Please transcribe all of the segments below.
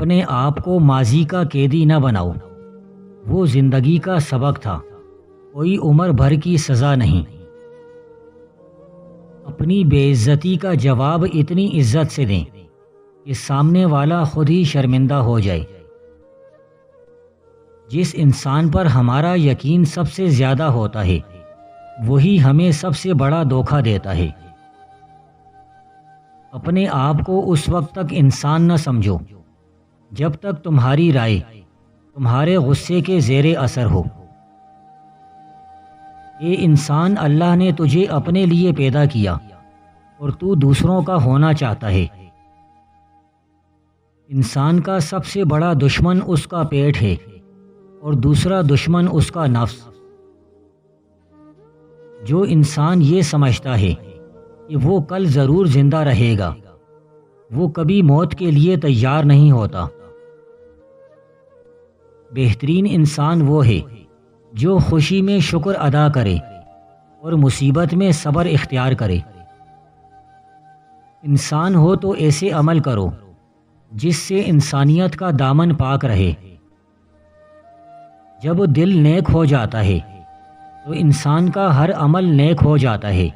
اپنے آپ کو ماضی کا قیدی نہ بناؤ، وہ زندگی کا سبق تھا، کوئی عمر بھر کی سزا نہیں۔ اپنی بے عزتی کا جواب اتنی عزت سے دیں کہ سامنے والا خود ہی شرمندہ ہو جائے۔ جس انسان پر ہمارا یقین سب سے زیادہ ہوتا ہے وہی ہمیں سب سے بڑا دھوکہ دیتا ہے۔ اپنے آپ کو اس وقت تک انسان نہ سمجھو جب تک تمہاری رائے تمہارے غصے کے زیر اثر ہو۔ اے انسان، اللہ نے تجھے اپنے لیے پیدا کیا اور تو دوسروں کا ہونا چاہتا ہے۔ انسان کا سب سے بڑا دشمن اس کا پیٹ ہے اور دوسرا دشمن اس کا نفس۔ جو انسان یہ سمجھتا ہے کہ وہ کل ضرور زندہ رہے گا، وہ کبھی موت کے لیے تیار نہیں ہوتا۔ بہترین انسان وہ ہے جو خوشی میں شکر ادا کرے اور مصیبت میں صبر اختیار کرے۔ انسان ہو تو ایسے عمل کرو جس سے انسانیت کا دامن پاک رہے۔ جب دل نیک ہو جاتا ہے تو انسان کا ہر عمل نیک ہو جاتا ہے۔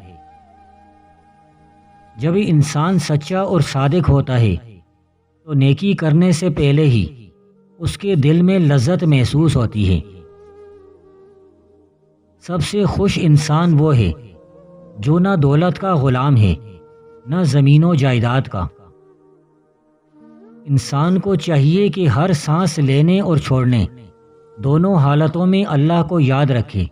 جب انسان سچا اور صادق ہوتا ہے تو نیکی کرنے سے پہلے ہی اس کے دل میں لذت محسوس ہوتی ہے۔ سب سے خوش انسان وہ ہے جو نہ دولت کا غلام ہے نہ زمین و جائیداد کا۔ انسان کو چاہیے کہ ہر سانس لینے اور چھوڑنے دونوں حالتوں میں اللہ کو یاد رکھے۔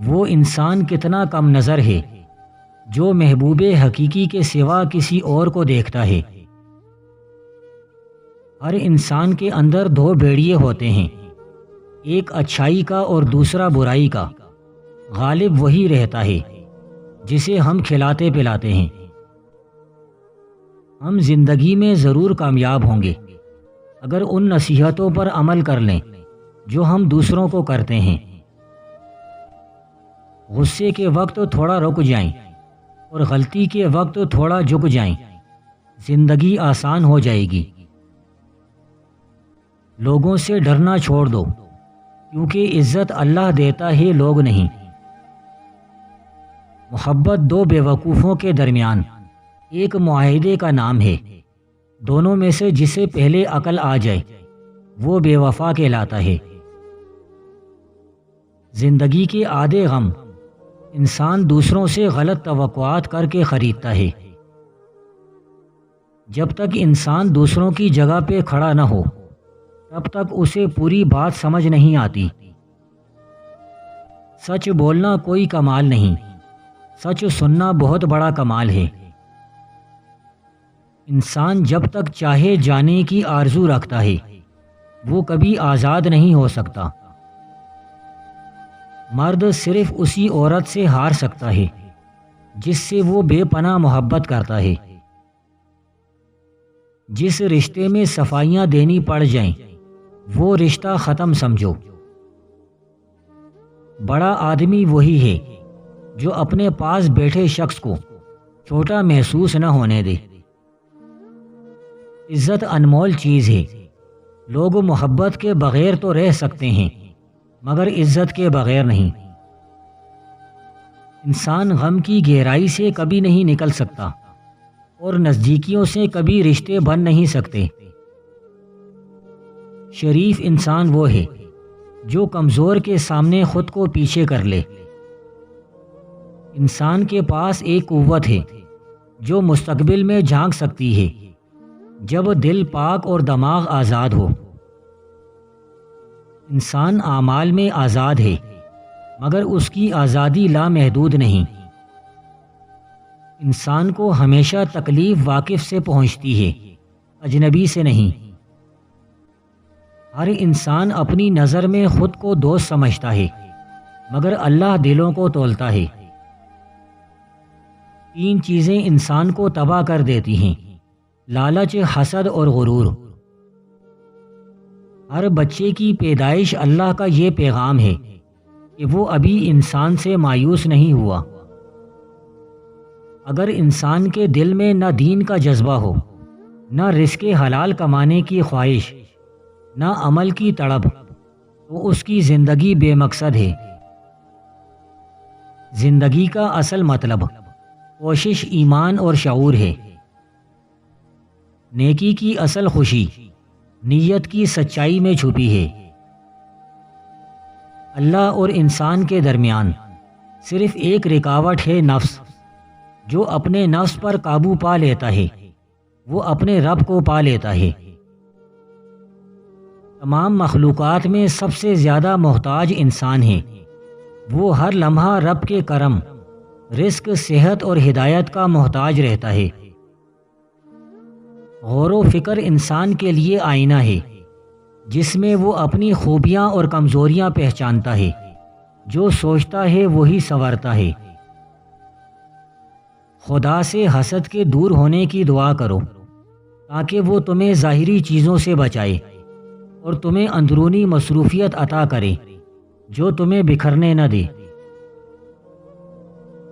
وہ انسان کتنا کم نظر ہے جو محبوب حقیقی کے سوا کسی اور کو دیکھتا ہے۔ ہر انسان کے اندر دو بھیڑیے ہوتے ہیں، ایک اچھائی کا اور دوسرا برائی کا۔ غالب وہی رہتا ہے جسے ہم کھلاتے پلاتے ہیں۔ ہم زندگی میں ضرور کامیاب ہوں گے اگر ان نصیحتوں پر عمل کر لیں جو ہم دوسروں کو کرتے ہیں۔ غصے کے وقت تھوڑا رک جائیں اور غلطی کے وقت تھوڑا جھک جائیں، زندگی آسان ہو جائے گی۔ لوگوں سے ڈرنا چھوڑ دو کیونکہ عزت اللہ دیتا ہے، لوگ نہیں۔ محبت دو بیوقوفوں کے درمیان ایک معاہدے کا نام ہے، دونوں میں سے جسے پہلے عقل آ جائے وہ بے وفا کہلاتا ہے۔ زندگی کے آدھے غم انسان دوسروں سے غلط توقعات کر کے خریدتا ہے۔ جب تک انسان دوسروں کی جگہ پہ کھڑا نہ ہو تب تک اسے پوری بات سمجھ نہیں آتی۔ سچ بولنا کوئی کمال نہیں، سچ سننا بہت بڑا کمال ہے۔ انسان جب تک چاہے جانے کی آرزو رکھتا ہے وہ کبھی آزاد نہیں ہو سکتا۔ مرد صرف اسی عورت سے ہار سکتا ہے جس سے وہ بے پناہ محبت کرتا ہے۔ جس رشتے میں صفائیاں دینی پڑ جائیں وہ رشتہ ختم سمجھو۔ بڑا آدمی وہی ہے جو اپنے پاس بیٹھے شخص کو چھوٹا محسوس نہ ہونے دے۔ عزت انمول چیز ہے، لوگ محبت کے بغیر تو رہ سکتے ہیں مگر عزت کے بغیر نہیں۔ انسان غم کی گہرائی سے کبھی نہیں نکل سکتا اور نزدیکیوں سے کبھی رشتے بن نہیں سکتے۔ شریف انسان وہ ہے جو کمزور کے سامنے خود کو پیچھے کر لے۔ انسان کے پاس ایک قوت ہے جو مستقبل میں جھانک سکتی ہے جب دل پاک اور دماغ آزاد ہو۔ انسان اعمال میں آزاد ہے مگر اس کی آزادی لامحدود نہیں۔ انسان کو ہمیشہ تکلیف واقف سے پہنچتی ہے، اجنبی سے نہیں۔ ہر انسان اپنی نظر میں خود کو دوست سمجھتا ہے مگر اللہ دلوں کو تولتا ہے۔ تین چیزیں انسان کو تباہ کر دیتی ہیں: لالچ، حسد اور غرور۔ ہر بچے کی پیدائش اللہ کا یہ پیغام ہے کہ وہ ابھی انسان سے مایوس نہیں ہوا۔ اگر انسان کے دل میں نہ دین کا جذبہ ہو نہ رزق حلال کمانے کی خواہش، نہ عمل کی تڑپ، تو اس کی زندگی بے مقصد ہے۔ زندگی کا اصل مطلب کوشش، ایمان اور شعور ہے۔ نیکی کی اصل خوشی نیت کی سچائی میں چھپی ہے۔ اللہ اور انسان کے درمیان صرف ایک رکاوٹ ہے، نفس۔ جو اپنے نفس پر قابو پا لیتا ہے وہ اپنے رب کو پا لیتا ہے۔ تمام مخلوقات میں سب سے زیادہ محتاج انسان ہے۔ وہ ہر لمحہ رب کے کرم، رزق، صحت اور ہدایت کا محتاج رہتا ہے۔ غور و فکر انسان کے لیے آئینہ ہے جس میں وہ اپنی خوبیاں اور کمزوریاں پہچانتا ہے۔ جو سوچتا ہے وہی سنورتا ہے۔ خدا سے حسد کے دور ہونے کی دعا کرو تاکہ وہ تمہیں ظاہری چیزوں سے بچائے اور تمہیں اندرونی مصروفیت عطا کرے جو تمہیں بکھرنے نہ دے۔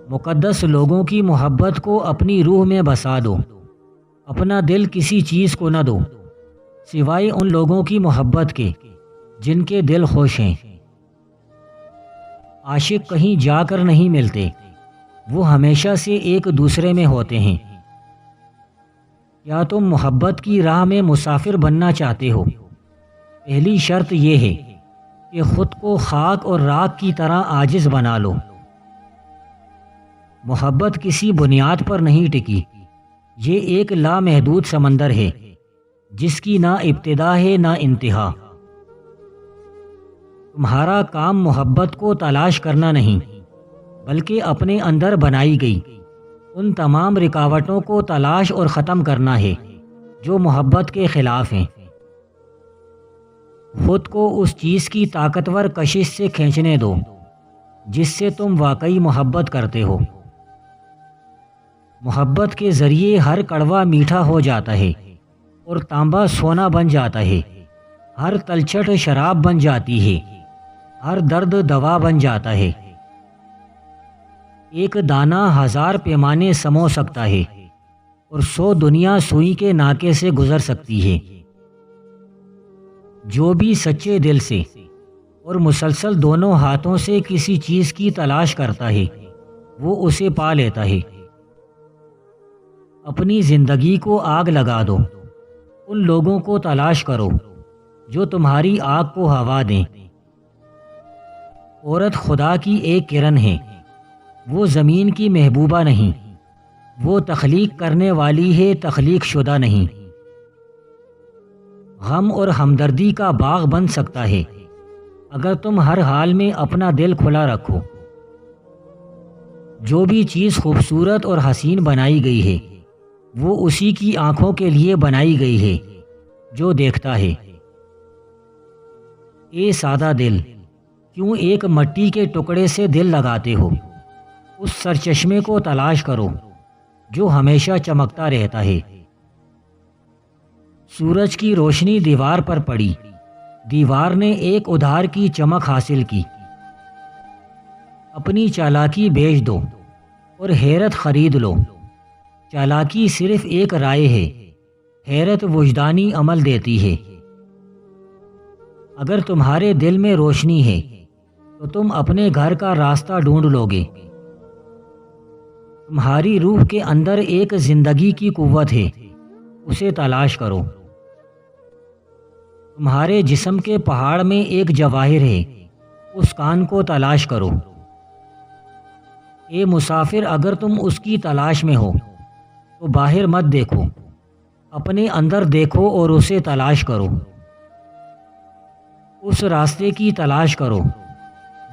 مقدس لوگوں کی محبت کو اپنی روح میں بسا دو۔ اپنا دل کسی چیز کو نہ دو سوائے ان لوگوں کی محبت کے جن کے دل خوش ہیں۔ عاشق کہیں جا کر نہیں ملتے، وہ ہمیشہ سے ایک دوسرے میں ہوتے ہیں۔ کیا تم محبت کی راہ میں مسافر بننا چاہتے ہو؟ پہلی شرط یہ ہے کہ خود کو خاک اور راکھ کی طرح عاجز بنا لو۔ محبت کسی بنیاد پر نہیں ٹکی، یہ ایک لامحدود سمندر ہے جس کی نہ ابتدا ہے نہ انتہا۔ تمہارا کام محبت کو تلاش کرنا نہیں بلکہ اپنے اندر بنائی گئی ان تمام رکاوٹوں کو تلاش اور ختم کرنا ہے جو محبت کے خلاف ہیں۔ خود کو اس چیز کی طاقتور کشش سے کھینچنے دو جس سے تم واقعی محبت کرتے ہو۔ محبت کے ذریعے ہر کڑوا میٹھا ہو جاتا ہے اور تانبا سونا بن جاتا ہے۔ ہر تلچھٹ شراب بن جاتی ہے، ہر درد دوا بن جاتا ہے۔ ایک دانہ 1000 پیمانے سمو سکتا ہے اور 100 دنیا سوئی کے ناکے سے گزر سکتی ہے۔ جو بھی سچے دل سے اور مسلسل دونوں ہاتھوں سے کسی چیز کی تلاش کرتا ہے وہ اسے پا لیتا ہے۔ اپنی زندگی کو آگ لگا دو، ان لوگوں کو تلاش کرو جو تمہاری آگ کو ہوا دیں۔ عورت خدا کی ایک کرن ہے، وہ زمین کی محبوبہ نہیں، وہ تخلیق کرنے والی ہے، تخلیق شدہ نہیں۔ غم اور ہمدردی کا باغ بن سکتا ہے اگر تم ہر حال میں اپنا دل کھلا رکھو۔ جو بھی چیز خوبصورت اور حسین بنائی گئی ہے وہ اسی کی آنکھوں کے لیے بنائی گئی ہے جو دیکھتا ہے۔ اے سادہ دل، کیوں ایک مٹی کے ٹکڑے سے دل لگاتے ہو؟ اس سرچشمے کو تلاش کرو جو ہمیشہ چمکتا رہتا ہے۔ سورج کی روشنی دیوار پر پڑی، دیوار نے ایک ادھار کی چمک حاصل کی۔ اپنی چالاکی بیچ دو اور حیرت خرید لو۔ چالاکی صرف ایک رائے ہے، حیرت وجدانی عمل دیتی ہے۔ اگر تمہارے دل میں روشنی ہے تو تم اپنے گھر کا راستہ ڈھونڈ لو گے۔ تمہاری روح کے اندر ایک زندگی کی قوت ہے، اسے تلاش کرو۔ تمہارے جسم کے پہاڑ میں ایک جواہر ہے، اس کان کو تلاش کرو۔ اے مسافر، اگر تم اس کی تلاش میں ہو تو باہر مت دیکھو، اپنے اندر دیکھو اور اسے تلاش کرو۔ اس راستے کی تلاش کرو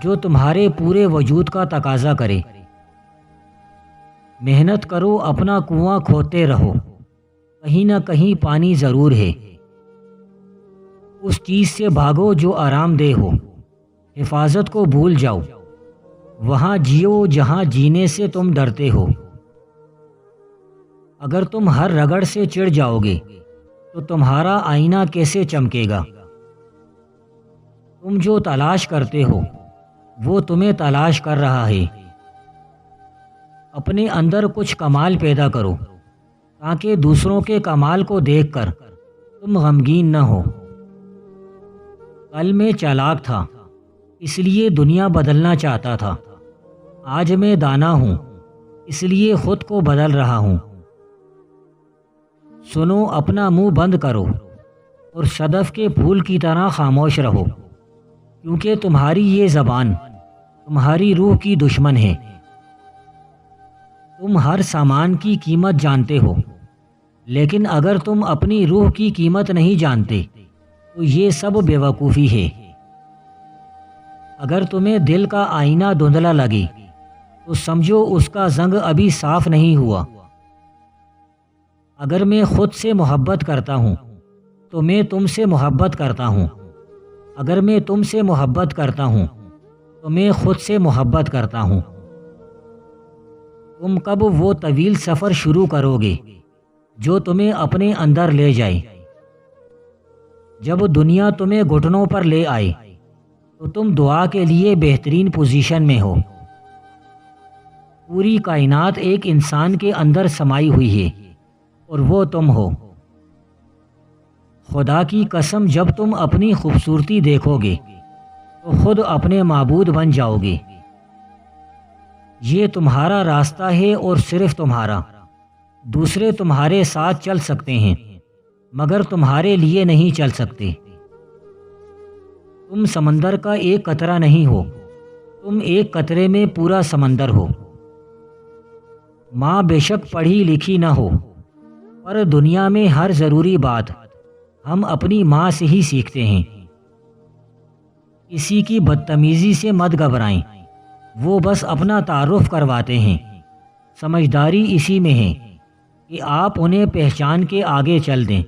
جو تمہارے پورے وجود کا تقاضا کرے۔ محنت کرو، اپنا کنواں کھودتے رہو، کہیں نہ کہیں پانی ضرور ہے۔ اس چیز سے بھاگو جو آرام دہ ہو، حفاظت کو بھول جاؤ، وہاں جیو جہاں جینے سے تم ڈرتے ہو۔ اگر تم ہر رگڑ سے چڑ جاؤ گے تو تمہارا آئینہ کیسے چمکے گا؟ تم جو تلاش کرتے ہو وہ تمہیں تلاش کر رہا ہے۔ اپنے اندر کچھ کمال پیدا کرو تاکہ دوسروں کے کمال کو دیکھ کر تم غمگین نہ ہو۔ کل میں چالاک تھا، اس لیے دنیا بدلنا چاہتا تھا۔ آج میں دانا ہوں، اس لیے خود کو بدل رہا ہوں۔ سنو، اپنا منہ بند کرو اور صدف کے پھول کی طرح خاموش رہو، کیونکہ تمہاری یہ زبان تمہاری روح کی دشمن ہے۔ تم ہر سامان کی قیمت جانتے ہو، لیکن اگر تم اپنی روح کی قیمت نہیں جانتے تو یہ سب بے وقوفی ہے۔ اگر تمہیں دل کا آئینہ دھندلا لگے تو سمجھو اس کا زنگ ابھی صاف نہیں ہوا۔ اگر میں خود سے محبت کرتا ہوں تو میں تم سے محبت کرتا ہوں۔ اگر میں تم سے محبت کرتا ہوں تو میں خود سے محبت کرتا ہوں۔ تم کب وہ طویل سفر شروع کرو گے جو تمہیں اپنے اندر لے جائے؟ جب دنیا تمہیں گھٹنوں پر لے آئے تو تم دعا کے لیے بہترین پوزیشن میں ہو۔ پوری کائنات ایک انسان کے اندر سمائی ہوئی ہے اور وہ تم ہو۔ خدا کی قسم، جب تم اپنی خوبصورتی دیکھو گے تو خود اپنے معبود بن جاؤ گے۔ یہ تمہارا راستہ ہے اور صرف تمہارا۔ دوسرے تمہارے ساتھ چل سکتے ہیں مگر تمہارے لیے نہیں چل سکتے۔ تم سمندر کا ایک قطرہ نہیں ہو، تم ایک قطرے میں پورا سمندر ہو۔ ماں بے شک پڑھی لکھی نہ ہو، پر دنیا میں ہر ضروری بات ہم اپنی ماں سے ہی سیکھتے ہیں۔ کسی کی بدتمیزی سے مت گھبرائیں، وہ بس اپنا تعارف کرواتے ہیں۔ سمجھداری اسی میں ہے کہ آپ انہیں پہچان کے آگے چل دیں۔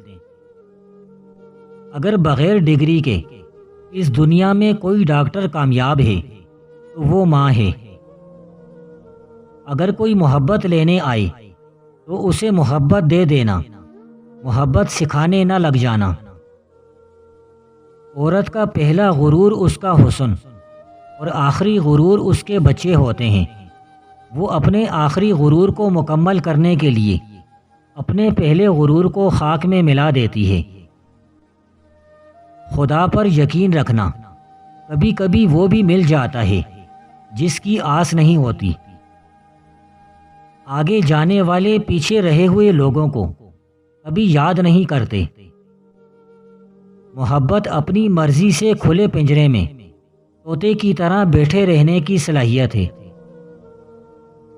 اگر بغیر ڈگری کے اس دنیا میں کوئی ڈاکٹر کامیاب ہے تو وہ ماں ہے۔ اگر کوئی محبت لینے آئے تو اسے محبت دے دینا، محبت سکھانے نہ لگ جانا۔ عورت کا پہلا غرور اس کا حسن اور آخری غرور اس کے بچے ہوتے ہیں۔ وہ اپنے آخری غرور کو مکمل کرنے کے لیے اپنے پہلے غرور کو خاک میں ملا دیتی ہے۔ خدا پر یقین رکھنا، کبھی کبھی وہ بھی مل جاتا ہے جس کی آس نہیں ہوتی۔ آگے جانے والے پیچھے رہے ہوئے لوگوں کو کبھی یاد نہیں کرتے۔ محبت اپنی مرضی سے کھلے پنجرے میں طوطے کی طرح بیٹھے رہنے کی صلاحیت ہے۔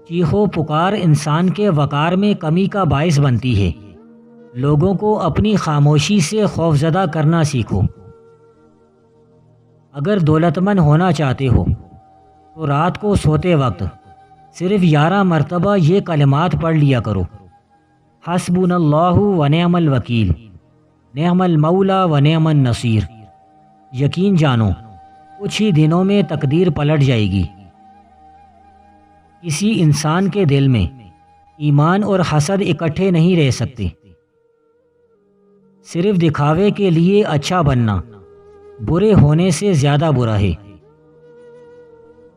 چیخو پکار انسان کے وقار میں کمی کا باعث بنتی ہے۔ لوگوں کو اپنی خاموشی سے خوفزدہ کرنا سیکھو۔ اگر دولت مند ہونا چاہتے ہو تو رات کو سوتے وقت صرف 11 مرتبہ یہ کلمات پڑھ لیا کرو: حسبنا اللہ و نعم الوکیل، نعم المولا و نعم النصیر۔ یقین جانو کچھ ہی دنوں میں تقدیر پلٹ جائے گی۔ کسی انسان کے دل میں ایمان اور حسد اکٹھے نہیں رہ سکتے۔ صرف دکھاوے کے لیے اچھا بننا برے ہونے سے زیادہ برا ہے۔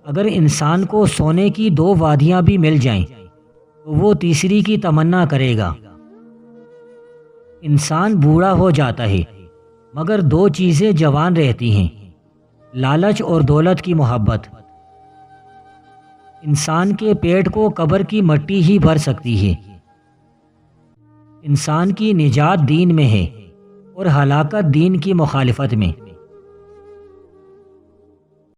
اگر انسان کو سونے کی 2 وادیاں بھی مل جائیں تو وہ تیسری کی تمنا کرے گا۔ انسان بوڑھا ہو جاتا ہے مگر 2 چیزیں جوان رہتی ہیں: لالچ اور دولت کی محبت۔ انسان کے پیٹ کو قبر کی مٹی ہی بھر سکتی ہے۔ انسان کی نجات دین میں ہے اور ہلاکت دین کی مخالفت میں۔